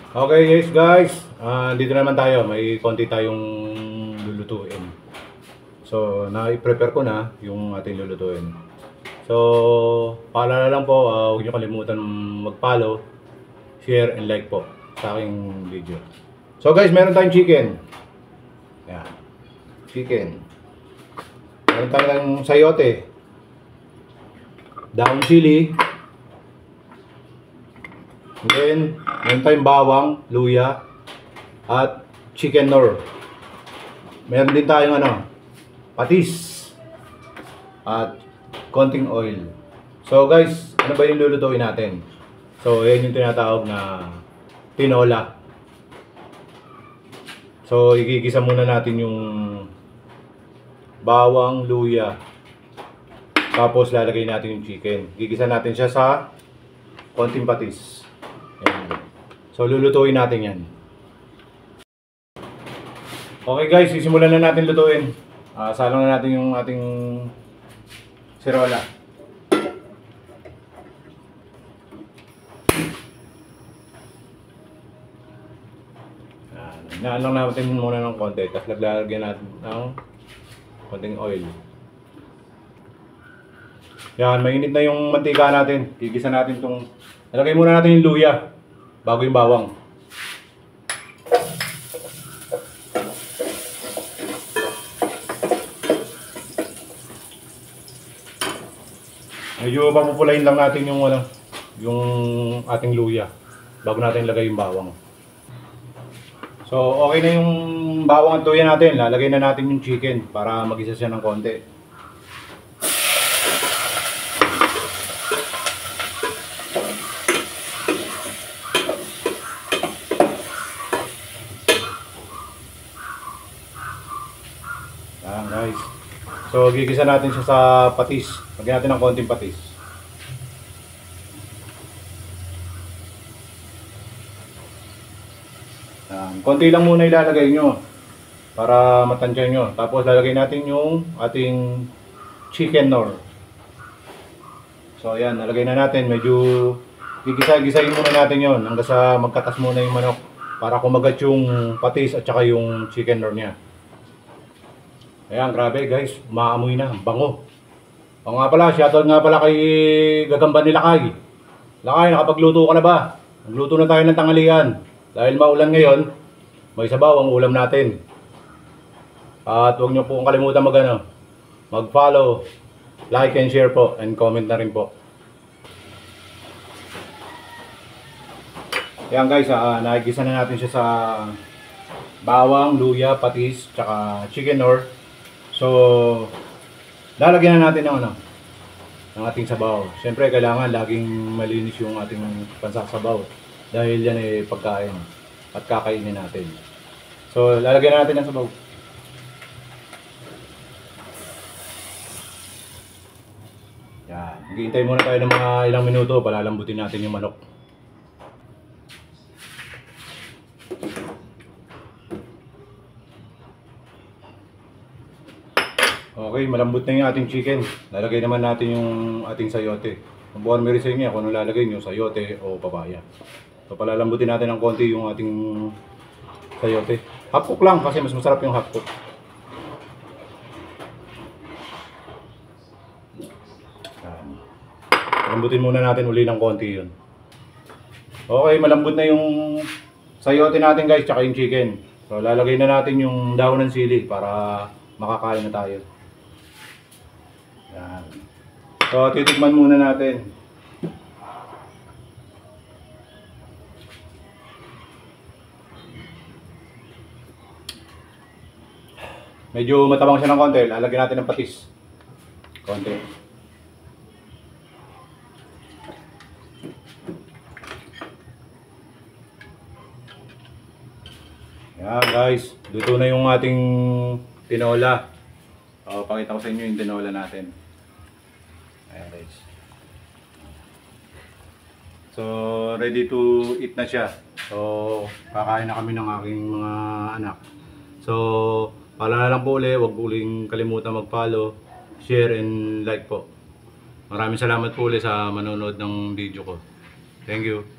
Okay yes guys, dito naman tayo, may konti tayong lulutuin. So, na-prepare ko na yung ating lulutuin. So, paalala lang po, huwag niyo kalimutan mag-follow, share, and like po sa aking video. So guys, meron tayong chicken. Yan. Chicken. Meron tayong sayote. Daon chili. And then, meron tayong bawang, luya, at chicken nor. Meron din tayong patis, at konting oil. So guys, ano ba yung lulutuin natin? So, yan yung tinatawag na tinola. So, igigisa muna natin yung bawang, luya. Tapos, lalagay natin yung chicken. Gigisa natin siya sa konting patis. Ayan. So, lulutuin natin yan. Okay guys, sisimulan na natin lutuin. Salang na natin yung ating sirola. Inaan lang natin muna ng konti, tapos lalagyan natin ng konting oil. Yan, mainit na yung mantika natin. Gigisa natin itong... Nalagay muna natin yung luya bago yung bawang. Medyo papupulain lang natin yung yung ating luya bago natin ilagay yung bawang. So, okay na yung bawang at luya natin. Lalagay na natin yung chicken para mag-isa siya ng konti. Ayan guys. So, gigisa natin siya sa patis. Lagyan natin ng konting patis. Konti lang muna ilalagay nyo para matansya nyo. Tapos lalagay natin yung ating chicken nor. So ayan, nalagay na natin. Medyo gigisa-gisahin muna natin yon hanggang sa magkatas muna yung manok para kumagat yung patis at saka yung chicken nor nya. Ayan, grabe guys, umaamoy na, bango. O nga pala, shoutout nga pala kay Gagamba ni Lakay. Lakay, nakapagluto ka na ba? Magluto na tayo ng tanghalian. Dahil maulan ngayon, may sabaw ang ulam natin. At huwag nyo po kalimutan mag-follow, like and share po, and comment na rin po. Yan guys, nakikisa na natin siya sa bawang, luya, patis, tsaka chicken nor. So, lalagyan na natin ng ating sabaw. Siyempre, kailangan laging malinis yung ating pansasabaw. Dahil yan ay pagkain at kakainin natin. So, lalagyan na natin ng sabaw. Yan. Hintay muna tayo ng mga ilang minuto. Palalambutin natin yung manok. Okay, malambot na yung ating chicken. Lalagay naman natin yung ating sayote. Buwan mo rin sa inyo kung ano lalagay nyo, sayote o papaya. So palalambutin natin ng konti yung ating sayote. Half cook lang kasi mas masarap yung half cook. Lambutin muna natin uli ng konti yun. Okay, malambot na yung sayote natin guys, tsaka yung chicken. So lalagay na natin yung daon ng sili para makakain na tayo. Yan. So titikman muna natin. Medyo matabang siya ng konti, lalagyan natin ng patis. Konti. Yan guys, luto na yung ating tinola. Pakita ko sa inyo yung tinola natin. Ayan guys. So, ready to eat na siya. So, kakain na kami ng aking mga anak. So, paalala lang po ulit, huwag po uling kalimutan mag-follow, share, and like po. Maraming salamat po ulit sa manonood ng video ko. Thank you.